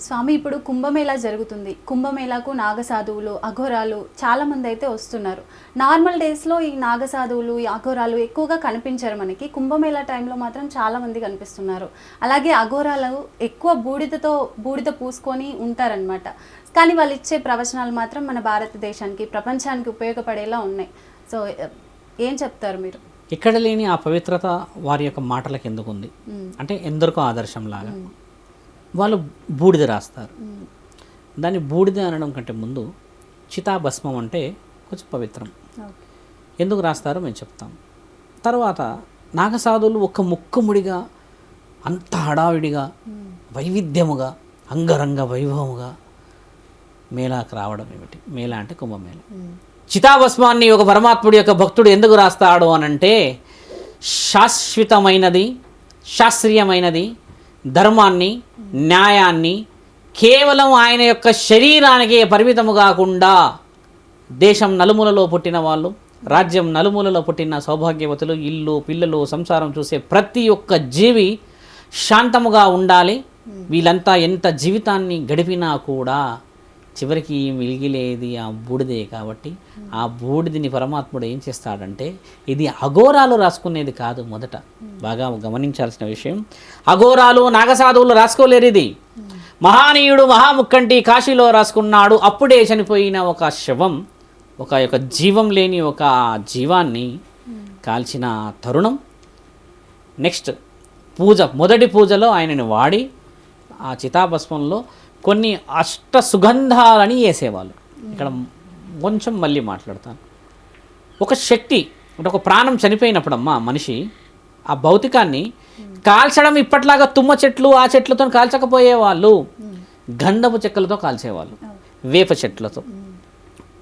స్వామి, ఇప్పుడు కుంభమేళా జరుగుతుంది. కుంభమేళాకు నాగసాధువులు, అఘోరాలు చాలామంది అయితే వస్తున్నారు. నార్మల్ డేస్లో ఈ నాగసాధువులు, ఈ అఘోరాలు ఎక్కువగా కనిపించారు మనకి. కుంభమేళా టైంలో మాత్రం చాలామంది కనిపిస్తున్నారు. అలాగే అఘోరాలు ఎక్కువ బూడిద పూసుకొని ఉంటారనమాట. కానీ వాళ్ళు ఇచ్చే ప్రవచనాలు మాత్రం మన భారతదేశానికి, ప్రపంచానికి ఉపయోగపడేలా ఉన్నాయి. సో ఏం చెప్తారు మీరు? ఇక్కడ లేని ఆ పవిత్రత వారి యొక్క మాటలకు ఎందుకు ఉంది అంటే ఎందరికో ఆదర్శంలాగా వాళ్ళు బూడిద రాస్తారు. దాన్ని బూడిద అనడం కంటే ముందు చితాభస్మం అంటే కొంచెం పవిత్రం. ఎందుకు రాస్తారో మేము చెప్తాం. తర్వాత నాగసాధువులు ఒక్క ముక్కముడిగా అంత హడావిడిగా వైవిధ్యముగా అంగరంగ వైభవముగా మేళాకు రావడం ఏమిటి? మేళా అంటే కుంభమేళ. చితాభస్మాన్ని ఒక పరమాత్ముడి యొక్క భక్తుడు ఎందుకు రాస్తాడు అనంటే శాశ్వతమైనది, శాస్త్రీయమైనది, ధర్మాన్ని, న్యాయాన్ని కేవలం ఆయన యొక్క శరీరానికే పరిమితము కాకుండా దేశం నలుమూలలో పుట్టిన వాళ్ళు, రాజ్యం నలుమూలలో పుట్టిన సౌభాగ్యవతులు, ఇల్లు పిల్లలు సంసారం చూసే ప్రతి ఒక్క జీవి శాంతముగా ఉండాలి. వీళ్ళంతా ఎంత జీవితాన్ని గడిపినా కూడా చివరికి మిగిలేది ఆ బూడిదే. కాబట్టి ఆ బూడిదని పరమాత్ముడు ఏం చేస్తాడంటే, ఇది అఘోరాలు రాసుకునేది కాదు. మొదట బాగా గమనించాల్సిన విషయం, అఘోరాలు నాగసాధువులు రాసుకోలేరు. ఇది మహానీయుడు మహాముక్కంటి కాశీలో రాసుకున్నాడు. అప్పుడే చనిపోయిన ఒక శవం, ఒక యొక్క జీవం లేని ఒక జీవాన్ని కాల్చిన తరుణం. నెక్స్ట్ పూజ, మొదటి పూజలో ఆయనని వాడి ఆ చితాభస్మంలో కొన్ని అష్ట సుగంధాలని వేసేవాళ్ళు. ఇక్కడ కొంచెం మళ్ళీ మాట్లాడతాను. ఒక శక్తి అంటే ఒక ప్రాణం చనిపోయినప్పుడమ్మా మనిషి ఆ భౌతికాన్ని కాల్చడం ఇప్పట్లాగా తుమ్మ చెట్లు ఆ చెట్లతో కాల్చకపోయేవాళ్ళు, గంధపు చెక్కలతో కాల్చేవాళ్ళు, వేప చెట్లతో.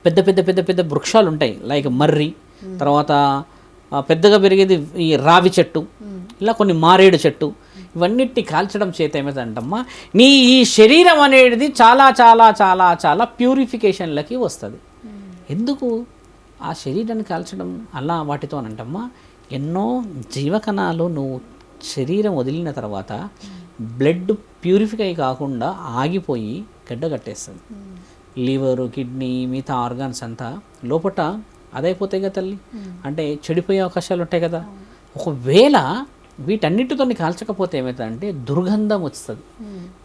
పెద్ద పెద్ద పెద్ద పెద్ద వృక్షాలు ఉంటాయి, లైక్ మర్రి, తర్వాత పెద్దగా పెరిగేది ఈ రావి చెట్టు, ఇలా కొన్ని మారేడు చెట్టు, ఇవన్నిటిని కాల్చడం చేత ఏమిటంటమ్మా, నీ ఈ శరీరం అనేది చాలా చాలా చాలా చాలా ప్యూరిఫికేషన్లకి వస్తుంది. ఎందుకు ఆ శరీరాన్ని కాల్చడం అలా వాటితో అనంటమ్మా, ఎన్నో జీవకణాలు నువ్వు శరీరం వదిలిన తర్వాత బ్లడ్ ప్యూరిఫై కాకుండా ఆగిపోయి గడ్డగట్టేస్తుంది. లివరు, కిడ్నీ, మిగతా ఆర్గాన్స్ అంతా లోపల అదైపోతాయి కదా తల్లి, అంటే చెడిపోయే అవకాశాలు ఉంటాయి కదా. ఒకవేళ వీటన్నిటితో కాల్చకపోతే ఏమవుతుందంటే దుర్గంధం వస్తుంది.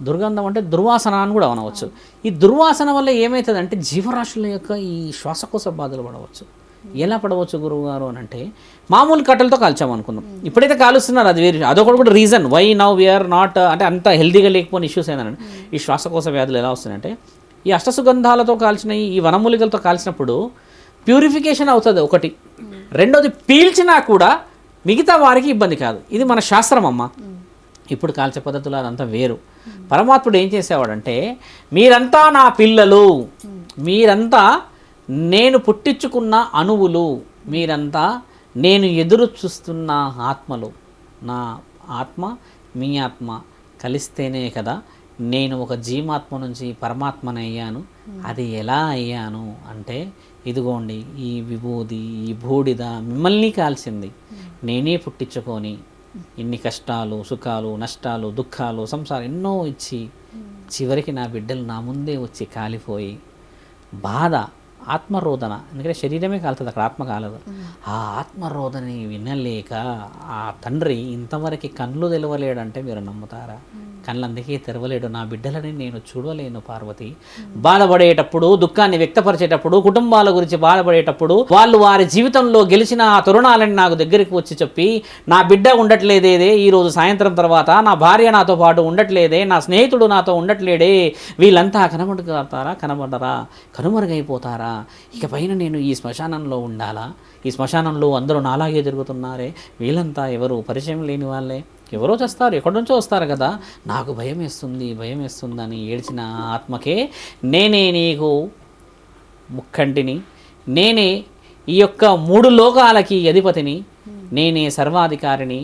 దుర్గంధం అంటే దుర్వాసన అని కూడా అనవచ్చు. ఈ దుర్వాసన వల్ల ఏమవుతుందంటే జీవరాశుల యొక్క ఈ శ్వాసకోశ బాధలు పడవచ్చు. ఎలా పడవచ్చు గురువు గారు అని అంటే, మామూలు కట్టెలతో కాల్చామనుకుందాం, ఇప్పుడైతే కాలుస్తున్నారు అది వేరు, అదొకటి కూడా reason why now we are not అంటే అంత హెల్దీగా లేకపోయిన ఇష్యూస్ ఏంటంటే ఈ శ్వాసకోశ వ్యాధులు ఎలా వస్తున్నాయంటే, ఈ అష్టసుగంధాలతో కాల్చిన ఈ వనమూలికలతో కాల్చినప్పుడు ప్యూరిఫికేషన్ అవుతుంది ఒకటి. రెండోది పీల్చినా కూడా మిగతా వారికి ఇబ్బంది కాదు. ఇది మన శాస్త్రం అమ్మ. ఇప్పుడు కాల్చే పద్ధతులు అదంతా వేరు. పరమాత్ముడు ఏం చేసేవాడంటే, మీరంతా నా పిల్లలు, మీరంతా నేను పుట్టించుకున్న అణువులు, మీరంతా నేను ఎదురు చూస్తున్న ఆత్మలు. నా ఆత్మ మీ ఆత్మ కలిస్తేనే కదా నేను ఒక జీవాత్మ నుంచి పరమాత్మని అయ్యాను. అది ఎలా అయ్యాను అంటే, ఇదిగోండి ఈ విభూది, ఈ బూడిద మిమ్మల్ని కాల్చింది. నేనే పుట్టించుకొని ఇన్ని కష్టాలు, సుఖాలు, నష్టాలు, దుఃఖాలు, సంసారం ఎన్నో ఇచ్చి చివరికి నా బిడ్డలు నా ముందే వచ్చి కాలిపోయి బాధ, ఆత్మరోదన, ఎందుకంటే శరీరమే కాలుతుంది, అక్కడ ఆత్మ కాలదు. ఆ ఆత్మరోదని వినలేక ఆ తండ్రి ఇంతవరకు కళ్ళు తెలవలేడంటే మీరు నమ్ముతారా? కళ్ళు అందుకే తెరవలేడు, నా బిడ్డలని నేను చూడలేను పార్వతి. బాధపడేటప్పుడు, దుఃఖాన్ని వ్యక్తపరిచేటప్పుడు, కుటుంబాల గురించి బాధపడేటప్పుడు వాళ్ళు వారి జీవితంలో గెలిచిన ఆ తరుణాలని నాకు దగ్గరికి వచ్చి చెప్పి, నా బిడ్డ ఉండట్లేదే ఈరోజు సాయంత్రం తర్వాత, నా భార్య నాతో పాటు ఉండట్లేదే, నా స్నేహితుడు నాతో ఉండట్లేడే, వీళ్ళంతా కనబడరా, కనుమరుగైపోతారా, ఇక పైన నేను ఈ శ్మశానంలో ఉండాలా? ఈ శ్మశానంలో అందరూ నాలాగే తిరుగుతున్నారే, వీళ్ళంతా ఎవరు పరిచయం లేని వాళ్ళే, ఎవరో చేస్తారు, ఎక్కడి నుంచో వస్తారు కదా, నాకు భయం వేస్తుందని ఏడ్చిన ఆత్మకే నేనే నీకు ముక్కంటిని, నేనే ఈ యొక్క 3 లోకాలకి అధిపతిని, నేనే సర్వాధికారిని,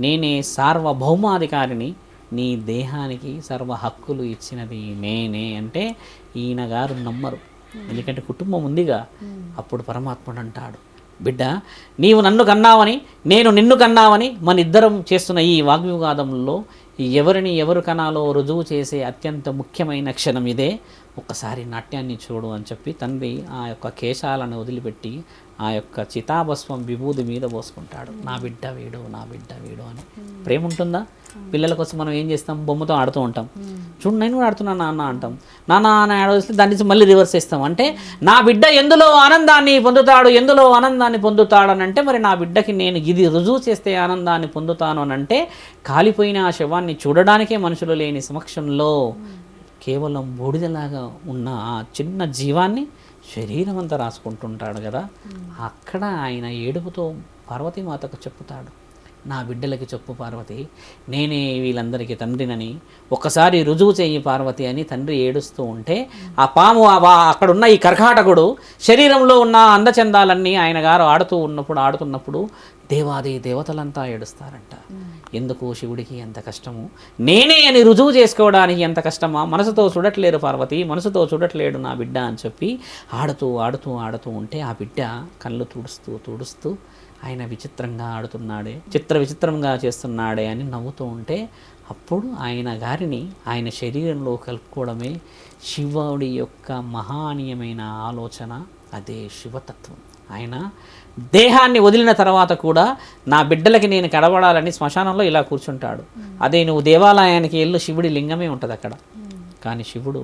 నేనే సార్వభౌమాధికారిని, నీ దేహానికి సర్వ హక్కులు ఇచ్చినది నేనే అంటే ఈయన గారు నమ్మరు. ఎందుకంటే కుటుంబం ఉందిగా. అప్పుడు పరమాత్ముడు అంటాడు, బిడ్డ నీవు నన్ను కన్నావని నేను నిన్ను కన్నావని మన ఇద్దరం చేస్తున్న ఈ వాగ్వివాదంలో ఎవరిని ఎవరు కనాలో రుజువు చేసే అత్యంత ముఖ్యమైన క్షణం ఇదే. ఒక్కసారి నాట్యాన్ని చూడు అని చెప్పి తండ్రి ఆ యొక్క కేశాలను వదిలిపెట్టి ఆ యొక్క చితాభస్మం విభూది మీద పోసుకుంటాడు. నా బిడ్డ వీడు, నా బిడ్డ వీడు అని. ప్రేమ ఉంటుందా? పిల్లల కోసం మనం ఏం చేస్తాం, బొమ్మతో ఆడుతూ ఉంటాం. చూడు నేను కూడా ఆడుతున్నా నాన్న అంటాం. నాన్న అని ఆడేస్తే దాని నుంచి మళ్ళీ రివర్స్ చేస్తాం. అంటే నా బిడ్డ ఎందులో ఆనందాన్ని పొందుతాడు, ఎందులో ఆనందాన్ని పొందుతాడు అని అంటే, మరి నా బిడ్డకి నేను ఇది రుజువు చేస్తే ఆనందాన్ని పొందుతాను అని అంటే, కాలిపోయిన ఆ శవాన్ని చూడడానికే మనుషులు లేని సమక్షంలో కేవలం బూడిదలాగా ఉన్న ఆ చిన్న జీవాన్ని శరీరం అంతా రాసుకుంటుంటాడు కదా. అక్కడ ఆయన ఏడుపుతో పార్వతీమాతకు చెప్పుతాడు, నా బిడ్డలకి చెప్పు పార్వతి, నేనే వీళ్ళందరికీ తండ్రినని ఒక్కసారి రుజువు చేయి పార్వతి అని తండ్రి ఏడుస్తూ ఉంటే, ఆ పాము అక్కడున్న ఈ కర్కాటకుడు శరీరంలో ఉన్న అందచందాలన్నీ ఆయన గారు ఆడుతున్నప్పుడు దేవాది దేవతలంతా ఏడుస్తారంట. ఎందుకు శివుడికి ఎంత కష్టము, నేనే అని రుజువు చేసుకోవడానికి ఎంత కష్టమా, మనసుతో చూడట్లేరు పార్వతి, మనసుతో చూడట్లేడు నా బిడ్డ అని చెప్పి ఆడుతూ ఉంటే ఆ బిడ్డ కళ్ళు తుడుస్తూ ఆయన విచిత్రంగా ఆడుతున్నాడే, విచిత్రంగా చేస్తున్నాడే అని నవ్వుతూ ఉంటే, అప్పుడు ఆయన గారిని ఆయన శరీరంలో కలుపుకోవడమే శివుడి యొక్క మహానీయమైన ఆలోచన. అదే శివతత్వం. ఆయన దేహాన్ని వదిలిన తర్వాత కూడా నా బిడ్డలకి నేను కడబడాలని శ్మశానంలో ఇలా కూర్చుంటాడు. అదే నువ్వు దేవాలయానికి వెళ్ళు, శివుడి లింగమే ఉంటుంది అక్కడ. కానీ శివుడు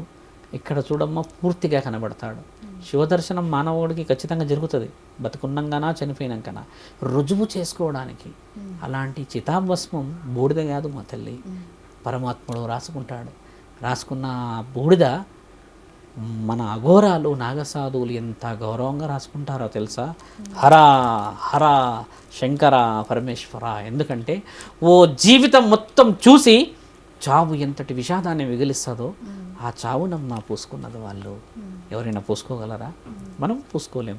ఇక్కడ చూడమ్మా పూర్తిగా కనబడతాడు. శివదర్శనం మానవుడికి ఖచ్చితంగా జరుగుతుంది, బతుకున్నంగానా చనిపోయినాకనా, రుజువు చేసుకోవడానికి. అలాంటి చితాభస్మం బూడిద కాదు మా తల్లి, పరమాత్ముడు రాసుకుంటాడు. రాసుకున్న బూడిద మన అఘోరాలు నాగసాధువులు ఎంత గౌరవంగా రాసుకుంటారో తెలుసా. హరా హరా శంకర పరమేశ్వర. ఎందుకంటే ఓ జీవితం మొత్తం చూసి చావు ఎంతటి విషాదాన్ని మిగిలిస్తుందో ఆ చావునమ్మ పూసుకున్నది వాళ్ళు. ఎవరైనా పూసుకోగలరా? మనం పూసుకోలేం.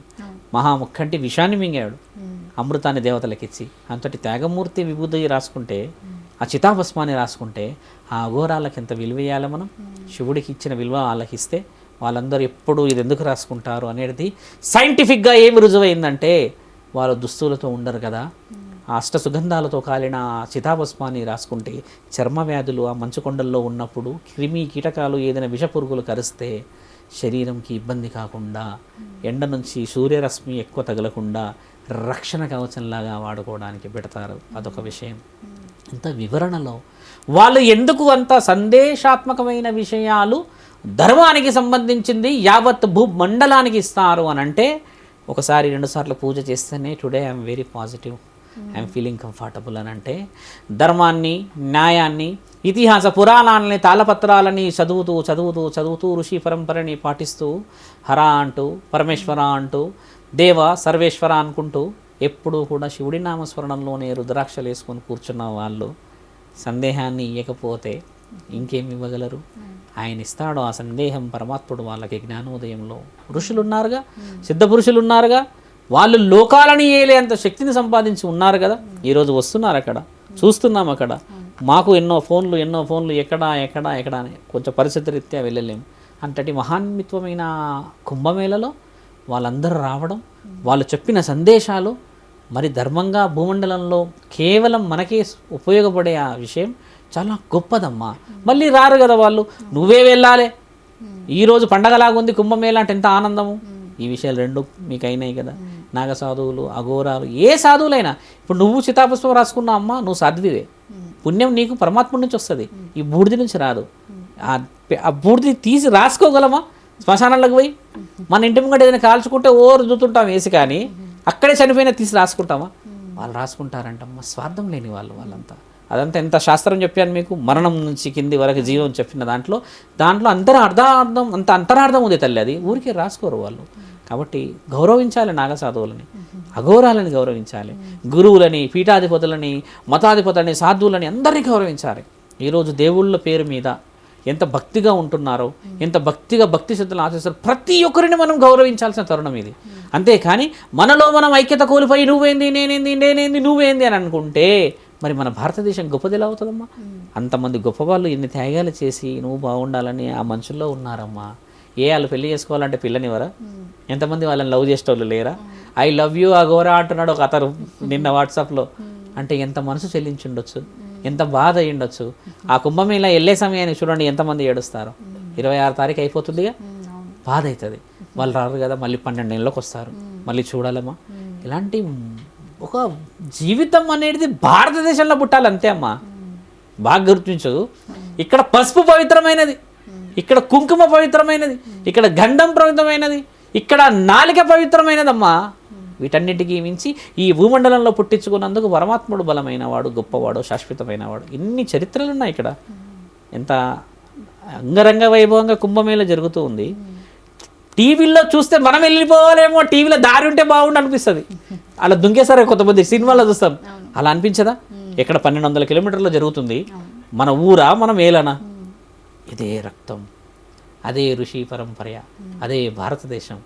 మహాముఖంటి విషాన్ని మింగాడు, అమృతాన్ని దేవతలకిచ్చి. అంతటి త్యాగమూర్తి విభూతి రాసుకుంటే, ఆ చితాభస్మాన్ని రాసుకుంటే ఆ అఘోరాలకు ఎంత విలువ ఇవ్వాలి మనం? శివుడికి ఇచ్చిన విలువ వాళ్ళకి ఇస్తే వాళ్ళందరూ ఎప్పుడు ఇది ఎందుకు రాసుకుంటారు అనేది సైంటిఫిక్గా ఏమి రుజువైందంటే, వాళ్ళు దుస్తులతో ఉండరు కదా, ఆ అష్ట సుగంధాలతో కాలిన చితాభస్మాన్ని రాసుకుంటే చర్మ వ్యాధులు ఆ మంచుకొండల్లో ఉన్నప్పుడు క్రిమి కీటకాలు ఏదైనా విషపురుగులు కరిస్తే శరీరంకి ఇబ్బంది కాకుండా, ఎండ నుంచి సూర్యరశ్మి ఎక్కువ తగలకుండా రక్షణ కవచంలాగా వాడుకోవడానికి పెడతారు. అదొక విషయం. ఇంత వివరణలో వాళ్ళు ఎందుకు అంత సందేశాత్మకమైన విషయాలు ధర్మానికి సంబంధించింది యావత్ భూమండలానికి ఇస్తారు అని అంటే, ఒకసారి 2 సార్లు పూజ చేస్తేనే today I'm very positive, I'm feeling comfortable అని అంటే, ధర్మాన్ని, న్యాయాన్ని, ఇతిహాస పురాణాలని, తాళపత్రాలని చదువుతూ ఋషి పరంపరని పాటిస్తూ హర అంటూ, పరమేశ్వర అంటూ, దేవ సర్వేశ్వర అనుకుంటూ ఎప్పుడూ కూడా శివుడి నామస్మరణంలోనే రుద్రాక్షలు వేసుకొని కూర్చున్న వాళ్ళు సందేహాన్ని ఇవ్వకపోతే ఇంకేమి ఇవ్వగలరు? ఆయన ఇస్తాడు ఆ సందేహం పరమాత్ముడు వాళ్ళకి జ్ఞానోదయంలో. ఋషులు ఉన్నారుగా, సిద్ధ పురుషులు ఉన్నారుగా, వాళ్ళు లోకాలని ఏలే అంత శక్తిని సంపాదించి ఉన్నారు కదా. ఈరోజు వస్తున్నారు అక్కడ, చూస్తున్నాం అక్కడ. మాకు ఎన్నో ఫోన్లు ఎక్కడ అని కొంచెం పరిస్థితి రీత్యా వెళ్ళలేము. అంతటి మహాన్విత్వమైన కుంభమేళలో వాళ్ళందరూ రావడం, వాళ్ళు చెప్పిన సందేశాలు మరి ధర్మంగా భూమండలంలో కేవలం మనకే ఉపయోగపడే ఆ విషయం చాలా గొప్పదమ్మా. మళ్ళీ రారు కదా వాళ్ళు, నువ్వే వెళ్ళాలి. ఈరోజు పండగలాగుంది కుంభమేళ అంటే ఎంత ఆనందము. ఈ విషయాలు 2 మీకు అయినాయి కదా. నాగ సాధువులు, అఘోరాలు, ఏ సాధువులైనా. ఇప్పుడు నువ్వు చితాపుష్పం రాసుకున్నావు అమ్మా, నువ్వు సాధ్వివే. పుణ్యం నీకు పరమాత్మ నుంచి వస్తుంది, ఈ బూడిది నుంచి రాదు. ఆ బూడిది తీసి రాసుకోగలమా? శ్మశానాలకు పోయి మన ఇంటి ముంగట ఏదైనా కాల్చుకుంటే రుద్దుతుంటాం వేసి, కానీ అక్కడే చనిపోయినా తీసి రాసుకుంటామా? వాళ్ళు రాసుకుంటారంటమ్మా, స్వార్థం లేని వాళ్ళంతా. అదంతా ఎంత శాస్త్రం చెప్పాను మీకు, మరణం నుంచి కింది వరకు జీవం చెప్పిన దాంట్లో అంత అంతరార్థం ఉంది తల్లి. అది ఊరికే రాసుకోరు వాళ్ళు. కాబట్టి గౌరవించాలి నాగసాధువులని, అఘోరాలని గౌరవించాలి, గురువులని, పీఠాధిపతులని, మతాధిపతులని, సాధువులని అందరినీ గౌరవించాలి. ఈరోజు దేవుళ్ళ పేరు మీద ఎంత భక్తిగా ఉంటున్నారో, ఎంత భక్తి శ్రద్ధలు ఆచరిస్తారు, ప్రతి ఒక్కరిని మనం గౌరవించాల్సిన తరుణం ఇది. అంతేకాని మనలో మనం ఐక్యత కోల్పోయి నువ్వేంది నేనేంది నువ్వేంది అని అనుకుంటే మరి మన భారతదేశం గొప్పది ఎలా అవుతుందమ్మా? అంతమంది గొప్పవాళ్ళు ఎన్ని త్యాగాలు చేసి నువ్వు బాగుండాలని ఆ మనుషుల్లో ఉన్నారమ్మా. వాళ్ళు పెళ్లి చేసుకోవాలంటే పిల్లనివరా? ఎంతమంది వాళ్ళని లవ్ చేసేటోళ్ళు లేరా? ఐ లవ్ యూ అఘోరా అంటున్నాడు ఒక అతను నిన్న వాట్సాప్లో. అంటే ఎంత మనసు చెల్లించుండొచ్చు. ఎంత బాధ అయి ఉండొచ్చు. ఆ కుంభమేళ వెళ్ళే సమయాన్ని చూడండి ఎంతమంది ఏడుస్తారు. 26 తారీఖు అయిపోతుందిగా, బాధ అవుతుంది. వాళ్ళు రారు కదా, మళ్ళీ 12 నెలలకు వస్తారు, మళ్ళీ చూడాలమ్మా. ఇలాంటి ఒక జీవితం అనేది భారతదేశంలో పుట్టాలి అంతే అమ్మా. బాగా గుర్తించు, ఇక్కడ పసుపు పవిత్రమైనది, ఇక్కడ కుంకుమ పవిత్రమైనది, ఇక్కడ గంధం పవిత్రమైనది, ఇక్కడ నాలిక పవిత్రమైనదమ్మా. వీటన్నిటికీ మించి ఈ భూమండలంలో పుట్టించుకున్నందుకు పరమాత్ముడు బలమైన వాడు, గొప్పవాడు, శాశ్వతమైన వాడు. ఇన్ని చరిత్రలు ఉన్నాయి ఇక్కడ. ఎంత అంగరంగ వైభవంగా కుంభమేళ జరుగుతూ ఉంది. టీవీలో చూస్తే మనం వెళ్ళిపోవాలేమో, టీవీలో దారి ఉంటే బాగుండు అనిపిస్తుంది. అలా దుంకేసారే కొంతమంది సినిమాలో చూస్తాం, అలా అనిపించదా? ఇక్కడ 1200 కిలోమీటర్లు జరుగుతుంది, మన ఊరా మన మేలనా? ఇదే రక్తం, అదే ఋషి పరంపర, అదే భారతదేశం.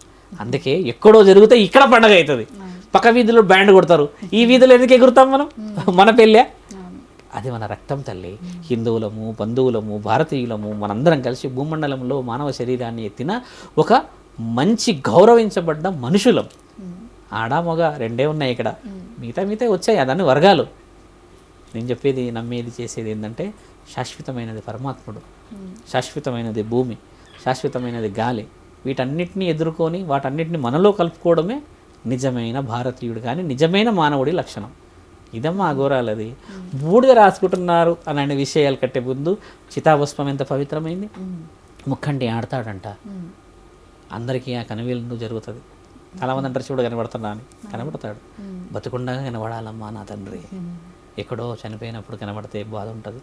అందుకే ఎక్కడో జరిగితే ఇక్కడ పండగ అవుతుంది. పక్క వీధిలో బ్యాండ్ కొడతారు, ఈ వీధిలో ఎందుకు ఎగురుతాం మనం? మన పెళ్ళే. అది మన రక్తం తల్లి. హిందువులము, బంధువులము, భారతీయులము మనందరం కలిసి భూమండలంలో మానవ శరీరాన్ని ఎత్తిన ఒక మంచి గౌరవించబడ్డ మనుషులం. ఆడ మగ రెండే ఉన్నాయి ఇక్కడ, మిగతా వచ్చాయి అదాన్ని వర్గాలు. నేను చెప్పేది, నమ్మేది, చేసేది ఏంటంటే శాశ్వతమైనది పరమాత్ముడు, శాశ్వతమైనది భూమి, శాశ్వతమైనది గాలి. వీటన్నిటిని ఎదుర్కొని వాటన్నిటిని మనలో కలుపుకోవడమే నిజమైన భారతీయుడు కానీ నిజమైన మానవుడి లక్షణం. ఇదమ్మా అఘోరాలది. బూడిద రాసుకుంటున్నారు అనే విషయాలు కట్టే ముందు చితాభస్మం ఎంత పవిత్రమైంది. ముక్కంటి ఆడతాడంట, అందరికీ ఆ కనువిందు జరుగుతుంది. చాలామంది అంటారు చూడ కనబడుతున్నా అని, కనబడతాడు. బతుకుండగా కనబడాలమ్మా నా తండ్రి, ఎక్కడో చనిపోయినప్పుడు కనబడితే బాధ ఉంటుంది.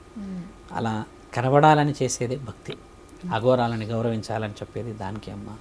అలా కనబడాలని చేసేదే భక్తి. అఘోరాలని గౌరవించాలని చెప్పేది దానికి అమ్మ.